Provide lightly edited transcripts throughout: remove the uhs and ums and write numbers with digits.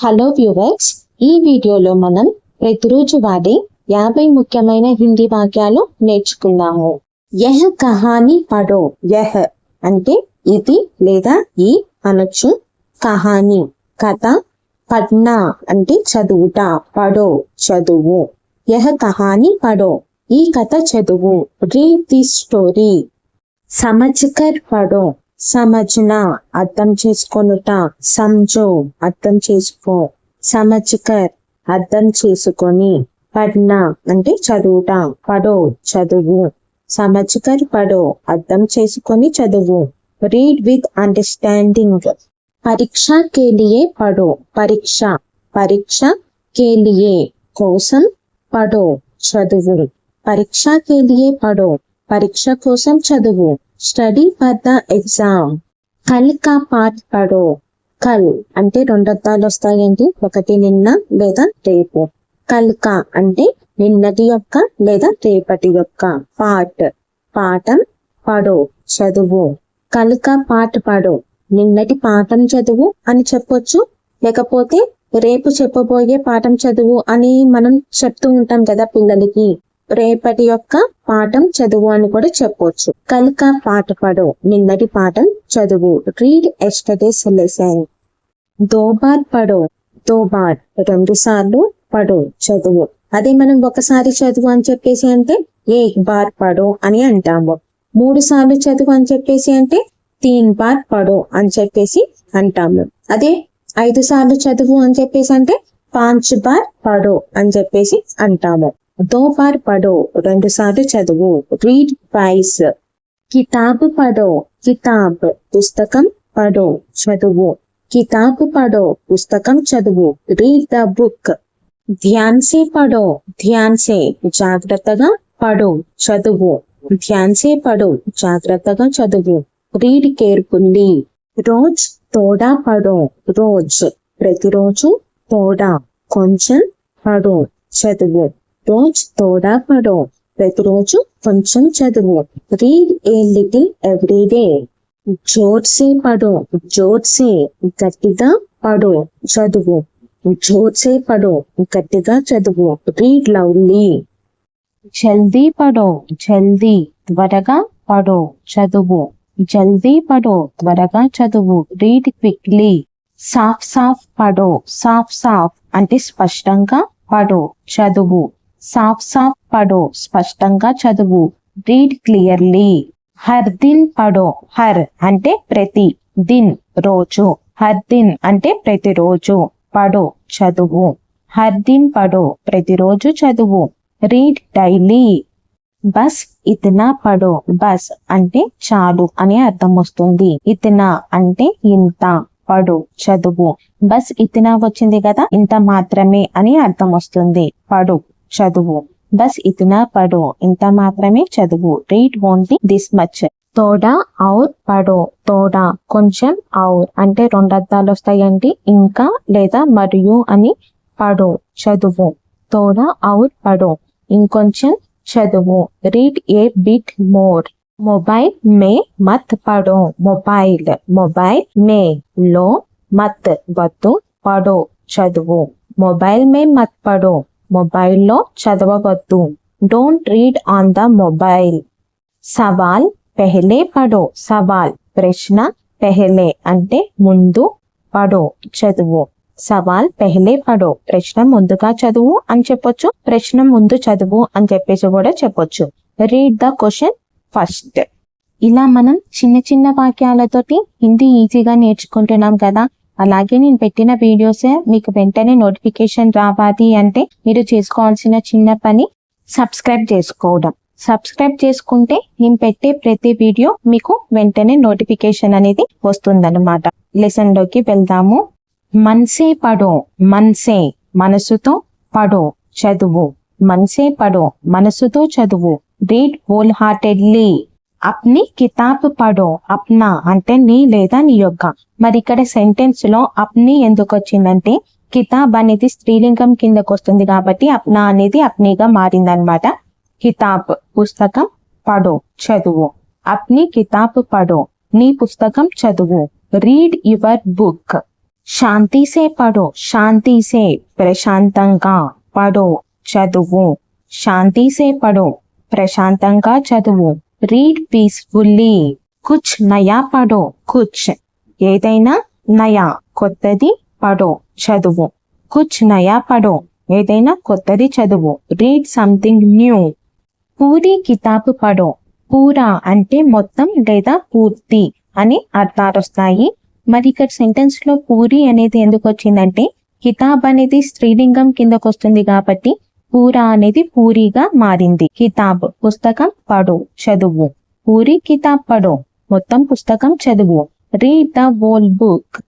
Hello viewers, ఈ వీడియోలో మనం ప్రతిరోజు వాడే 50 ముఖ్యమైన హిందీ వాక్యాలు నేర్చుకున్నాము. యహ్ కహానీ పఢో. యహ్ అంటే ఇది లేదా ఈ అనొచ్చు. కహానీ కథ. పఢ్నా అంటే చదువుట. పఢో చదువు. యహ్ కహానీ పఢో ఈ కథ చదువు. Read the story. సమజ్కర్ పఢో. సమజ్నా అర్థం చేసుకొనుట. సంజో అర్థం చేసుకో. సమజ్కర్ అర్థం చేసుకొని. పఢ్నా అంటే చదువుట. పఢో చదువు. సమజ్కర్ పఢో అర్థం చేసుకొని చదువు. Read with understanding. పరీక్ష కే లియే పఢో. పరీక్ష పరీక్ష కే లియే కోసం. పఢో చదువు. పరీక్ష కే లియే పఢో పరీక్ష కోసం చదువు. Study for the exam. కల్ కా పాఠ్ పఢో. కల్ అంటే రెండు అర్థాలు వస్తాయండి. ఒకటి నిన్న లేదా రేపు. కల్ కా అంటే నిన్నటి యొక్క లేదా రేపటి యొక్క. పాఠ్ పాఠం. పఢో చదువు. కల్ కా పాఠ్ పఢో నిన్నటి పాఠం చదువు అని చెప్పొచ్చు. లేకపోతే రేపు చెప్పబోయే పాఠం చదువు అని మనం చెప్తూ ఉంటాం కదా పిల్లలకి. రేపటి యొక్క పాఠం చదువు అని కూడా చెప్పొచ్చు. కల్ కా పాఠ్ పఢో నిన్నటి పాఠం చదువు. Read yesterday's lesson. దో బార్ పఢో. దో బార్ రెండు సార్లు. పఢో చదువు. అదే మనం ఒకసారి చదువు అని చెప్పేసి అంటే ఏక్ బార్ పఢో అని అంటాము. 3 సార్లు చదువు అని చెప్పేసి అంటే 3 బార్ పఢో అని చెప్పేసి అంటాము. అదే 5 సార్లు చదువు అని చెప్పేసి అంటే 5 బార్ పఢో అని చెప్పేసి అంటాము. దో బార్ పఢో రెండు సార్లు చదువు. Read twice. కితాబ్ పఢో. కితాబ్ పుస్తకం. పఢో చదువు. కితాబ్ పఢో పుస్తకం చదువు. Read the book. ధ్యాన్ సే పఢో. ధ్యాన్ సే జాగ్రత్తగా. పఢో చదువు. ధ్యాన్ సే పఢో జాగ్రత్తగా చదువు. Read carefully. రోజ్ తోడా పఢో. రోజ్ ప్రతిరోజు. తోడా కొంచెం. పఢో చదువు. రోజ్ తోడా పఢో ప్రతిరోజు కొంచెం చదువు. Read a little every day. జోర్ సే పఢో. జోర్ సే గట్టిగా. పఢో చదువు. జోర్ సే పఢో గట్టిగా చదువు. Read loudly. జల్దీ పఢో. జల్దీ త్వరగా. పఢో చదువు. జల్దీ పఢో త్వరగా చదువు. Read quickly. సాఫ్ సాఫ్ పఢో. సాఫ్ సాఫ్ అంటే స్పష్టంగా. పఢో చదువు. సాఫ్ సాఫ్ పఢో స్పష్టంగా చదువు. Read clearly. హర్ దిన్ పఢో. హర్ అంటే ప్రతి. దిన్ రోజు. హర్ దిన్ అంటే ప్రతిరోజు. పఢో చదువు. హర్ దిన్ పఢో ప్రతిరోజు చదువు. Read daily. బస్ ఇతనా పఢో. బస్ అంటే చాలు అని అర్థం వస్తుంది. ఇతనా అంటే ఇంత. పఢో చదువు. బస్ ఇతనా వచ్చింది కదా, ఇంత మాత్రమే అని అర్థం వస్తుంది. పఢో చదువు. బస్ ఇతనా పఢో ఇంత మాత్రమే చదువు. Read only this much. తోడా ఔర్ పఢో. తోడా కొంచెం. ఔర్ అంటే రెండు అర్థాలు వస్తాయండి. ఇంకా లేదా మరియు అని. పఢో చదువు. తోడా ఔర్ పఢో ఇంకొంచెం చదువు. Read a bit more. Mobile మే మత్ పఢో. మొబైల్ మొబైల్ మే లో. మత్ వద్దు. పఢో చదువు. మొబైల్ మే మత్ పఢో మొబైల్లో చదవవద్దు. Don't read on the mobile. సవాల్ పెహలే పఢో. సవాల్ ప్రశ్న. పెహలే అంటే ముందు. పఢో చదువు. సవాల్ పెహలే పఢో ప్రశ్న ముందుగా చదువు అని చెప్పొచ్చు. ప్రశ్న ముందు చదువు అని చెప్పేసి కూడా చెప్పొచ్చు. Read the question first. ఇలా మనం చిన్న చిన్న వాక్యాలతోటి హిందీ ఈజీగా నేర్చుకుంటున్నాం కదా. అలాగే నేను పెట్టిన వీడియోస్ మీకు వెంటనే నోటిఫికేషన్ రావాలి అంటే మీరు చేసుకోవాల్సిన చిన్న పని సబ్స్క్రైబ్ చేసుకోవడం. సబ్స్క్రైబ్ చేసుకుంటే నేను పెట్టే ప్రతి వీడియో మీకు వెంటనే నోటిఫికేషన్ అనేది వస్తుందన్నమాట. లెసన్ లోకి వెళ్దాము. మన్సే పఢో. మన్సే మనసుతో. పఢో చదువు. మన్సే పఢో మనసుతో చదువు. Read wholeheartedly. అప్ని కితాబ్ పఢో. అప్నా అంటే నీ లేదా నీ యొక్క. మరి ఇక్కడ సెంటెన్స్ లో అప్ని ఎందుకు వచ్చిందంటే కితాబ్ అనేది స్త్రీలింగం కిందకు వస్తుంది కాబట్టి అప్నా అనేది అప్నీగా మారిందనమాట. కితాబ్ పుస్తకం. పఢో చదువు. అప్ని కితాబ్ పఢో నీ పుస్తకం చదువు. Read your book. శాంతి సే పడో, శాంతి సే ప్రశాంతంగా, పడో చదువు, శాంతి సే పడో ప్రశాంతంగా చదువు. రీడ్ పీస్ఫుల్లీ, కుచ్ నయా పడో, కుచ్ ఏదైనా, నయా కొత్తది, పడో చదువు, కుచ్ నయా పడో ఏదైనా కొత్తది చదువు. Read something new. పూరీ కితాబ్ పడో, పూరా అంటే మొత్తం లేదా పూర్తి అని అర్థాలు వస్తాయి. మరి ఇక్కడ సెంటెన్స్ లో పూరి అనేది ఎందుకు వచ్చిందంటే కితాబ్ అనేది స్త్రీలింగం కిందకు వస్తుంది కాబట్టి పూరా అనేది పూరిగా మారింది. కితాబ్ పుస్తకం, పడో చదువు. పూరి కితాబ్ పడో మొత్తం పుస్తకం చదువు. Read the whole book.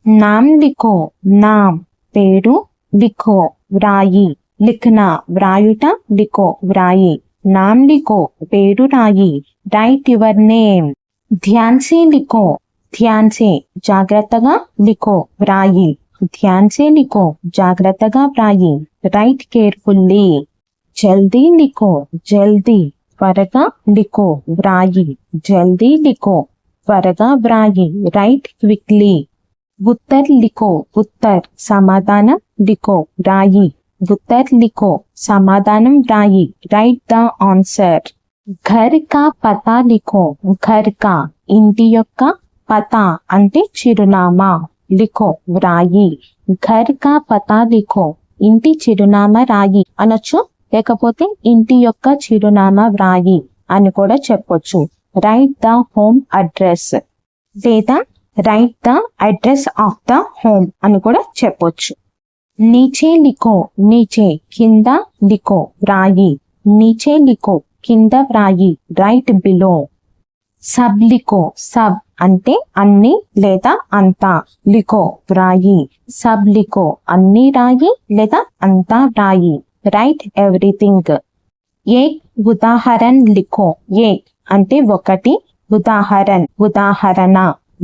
నామ్ లిఖో, నామ్ పేరు, లిఖో వ్రాయి, లిఖనా వ్రాయుట, లిఖో వ్రాయి. నామ్ లిఖో పేరు రాయి. Write your name. ధ్యాన్ సే లిఖో, ధ్యాన్ సే జాగ్రత్తగా, లిఖో వ్రాయి. ధ్యాన్ సే లిఖో జాగ్రత్తగా వ్రాయి. Right carefully. జల్దీ లిఖో, జల్దీ త్వరగా, లిఖో వ్రాయి. జల్దీ లిఖో త్వరగా వ్రాయి. Write quickly. ఉత్తర్ లిఖో, ఉత్తర్ సమాధానం, లిఖో వ్రాయి. ఉత్తర్ లిఖో సమాధానం వ్రాయి. Write the answer. ఘర్ కా పతా లిఖో, ఘర్ కా ఇంటి యొక్క, పతా అంటే చిరునామా, లిఖో వ్రాయి. ఘర్ కా పతా లిఖో ఇంటి చిరునామా రాయి అనొచ్చు, లేకపోతే ఇంటి యొక్క చిరునామా వ్రాయి అని కూడా చెప్పొచ్చు. రైట్ ద హోమ్ అడ్రస్ లేదా right the address of the home అని కూడా చెప్పొచ్చు. నీచే లిఖో, నీచే కింద, లిఖో వ్రాయి. నీచే లిఖో కింద వ్రాయి. Write below. సబ్ లిఖో, సబ్ అంటే అన్ని లేదా అంతా, లిఖో వ్రాయి. సబ్ లిఖో అన్ని రాయి లేదా అంతా వ్రాయి. Right everything. ఏక్ ఉదాహరణ లిఖో, ఏక్ అంటే ఒకటి, ఉదాహరణ ఉదాహరణ,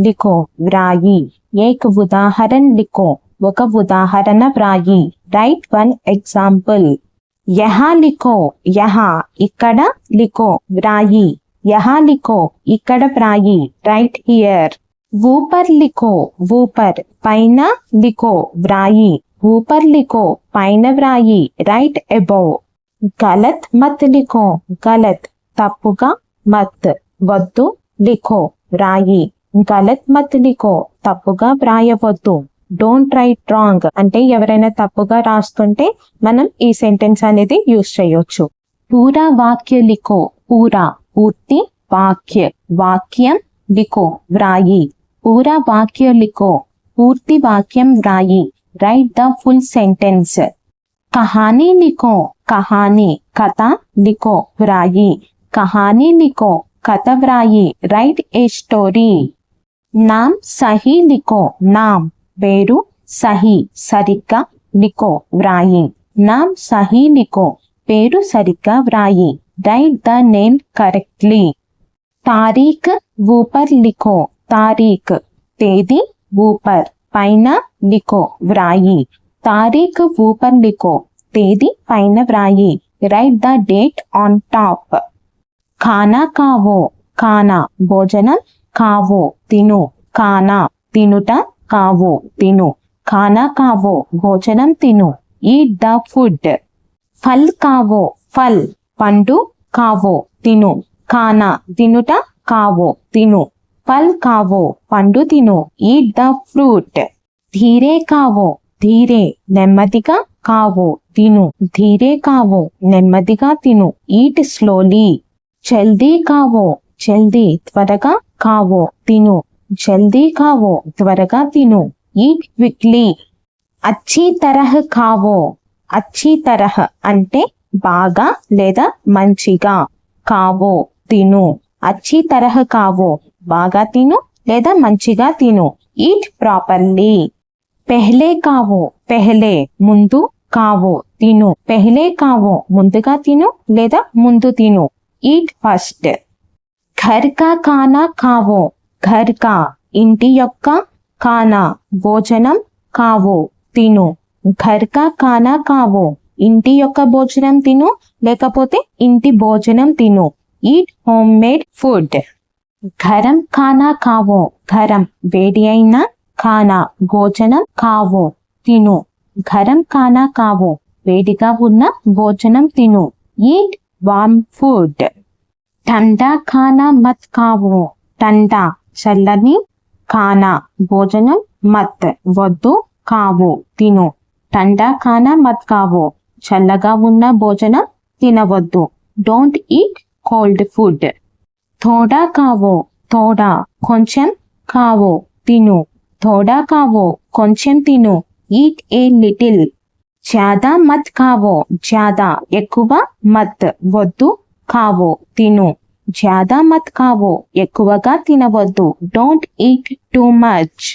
లిఖో వ్రాయి. ఏక్ ఉదాహరణ లిఖో ఒక ఉదాహరణ వ్రాయి. Write one example. యహా లిఖో, యహా ఇక్కడ, లిఖో వ్రాయి. యహా లిఖో ఇక్కడ వ్రాయి. Right here. ఊపర్ లిఖో, ఊపర్ పైన, లిఖో వ్రాయి. ఊపర్ లిఖో పైన వ్రాయి. Right above. గలత్ మత్ లిఖో, గలత్ తప్పుగా, మత్ వద్దు, లిఖో వ్రాయి. గలత్ మత్ లిఖో తప్పుగా వ్రాయవద్దు. డోంట్ రైట్ రాంగ్ అంటే ఎవరైనా తప్పుగా రాస్తుంటే మనం ఈ సెంటెన్స్ అనేది యూజ్ చేయొచ్చు. పూరా వాక్య లిఖో, పూరా పూర్తి, వాక్య వాక్యం, లిఖో వ్రాయి. పూరా వాక్య లిఖో పూర్తి వాక్యం వ్రాయి. Write the full sentence. కహానీ లిఖో, కహానీ కథ, లిఖో వ్రాయి. కహానీ లిఖో కథ వ్రాయి. Write a story. నామ్ సహీ లిఖో, నామ్ పేరు, సహీ సరిగ్గా, లిఖో వ్రాయి. నామ్ సహీ లిఖో పేరు సరిగ్గా వ్రాయి. Write the name correctly. తారీఖ్ ఊపర్ లిఖో, తారీఖ్ తేదీ, ఊపర్ పైన, లిఖో వ్రాయి. తారీఖ్ ఊపర్ లిఖో తేదీ పైన వ్రాయి. Write the date on top. ఖానా కావో, ఖానా భోజనం, కావో తిను, ఖానా తినుట, కావో తిను. ఖానా కావో భోజనం తిను. Eat the food. ఫల్ కావో, ఫల్ పండు, కావో తిను. ఖానా తినుట, కావో తిను. ఫల్ కావో పండు తిను. Eat the fruit. ధీరే కావో, ధీరే నెమ్మదిగా, కావో తిను. ధీరే కావో నెమ్మదిగా తిను. Eat slowly. జల్దీ కావో, జల్దీ త్వరగా, కావో తిను. జల్దీ కావో త్వరగా తిను. Eat quickly. అచ్చీ తరహ్ కావో, అచ్చీ తరహ్ అంటే బాగా లేదా మంచిగా, కావో తిను. అచ్చీ తరహ్ కావో బాగా తిను లేదా మంచిగా తిను. Eat properly. పెహ్లే కావో, పెహ్లే ముందు, కావో తిను. పెహ్లే కావో ముందుగా తిను లేదా ముందు తిను. Eat first. ఘర్ కా ఖానా కావో, ఘర్ కా ఇంటి యొక్క, ఖానా భోజనం, కావో తిను. ఘర్ కా ఖానా కావో ఇంటి యొక్క భోజనం తిను లేకపోతే ఇంటి భోజనం తిను. Eat home made food. గరం ఖానా కావో, గరం వేడి అయిన, ఖానా భోజనం, ఖావో తిను, గరం ఖానా ఖావో వేడిగా ఉన్న భోజనం తిను, ఈట్ వార్మ్ ఫుడ్. ఠండా ఖానా మత్ ఖావో, ఠండా చల్లని, ఖానా భోజనం, మత్ వద్దు, ఖావో తిను, ఠండా ఖానా మత్ ఖావో చల్లగా ఉన్న భోజనం తినవద్దు, don't eat cold food. థోడా Khao, థోడా కొంచెం, ఖావో తిను, థోడా ఖావో కొంచెం తిను, ఈట్ ఏ లిటిల్. జ్యాదా మత్ ఖావో, జ్యాదా ఎక్కువ, మత్ వద్దు, ఖావో తిను, జ్యాదా మత్ ఖావో ఎక్కువగా తినవద్దు, డోంట్ ఈట్ టూ మచ్.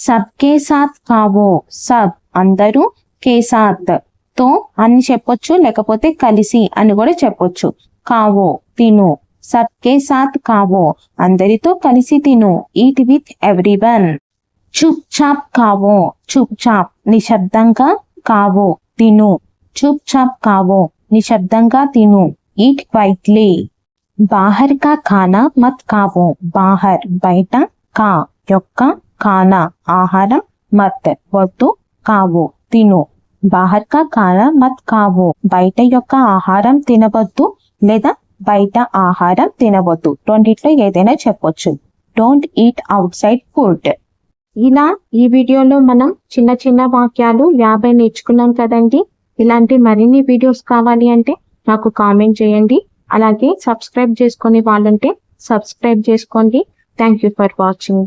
సబ్కే సాత్ ఖావో, సబ్ అందరూ, కే సాత్ తో అని చెప్పొచ్చు, లేకపోతే కలిసి అని కూడా చెప్పొచ్చు. ఖావో తిను, సబ్కే సాత్ ఖావో అందరితో కలిసి తిను, ఈట్ విత్ ఎవ్రీవన్. చుప్ చాప్ ఖావో, చుప్ చాప్ నిశ్శబ్దంగా, ఖావో తిను, చుప్ చాప్ ఖావో నిశ్శబ్దంగా తిను, ఈట్ క్వైట్లీ. బాహర్ కా ఖానా మత్ ఖావో, బాహర్ బయట, కా యొక్క, ఖానా ఆహారం, మత్ వద్దు, ఖావో తిను, బాహర్ కా ఖానా మత్ ఖావో బయట యొక్క ఆహారం తినవద్దు లేదా బయట ఆహారం తినవద్దు, రెండిట్లో ఏదైనా చెప్పొచ్చు. Don't eat out side food. ఇలా ఈ వీడియోలో మనం చిన్న చిన్న వాక్యాలు 50 నేర్చుకున్నాం కదండి. ఇలాంటి మరిన్ని వీడియోస్ కావాలి అంటే నాకు కామెంట్ చేయండి. అలాగే సబ్స్క్రైబ్ చేసుకునే వాళ్ళుంటే సబ్స్క్రైబ్ చేసుకోండి. Thank you for watching.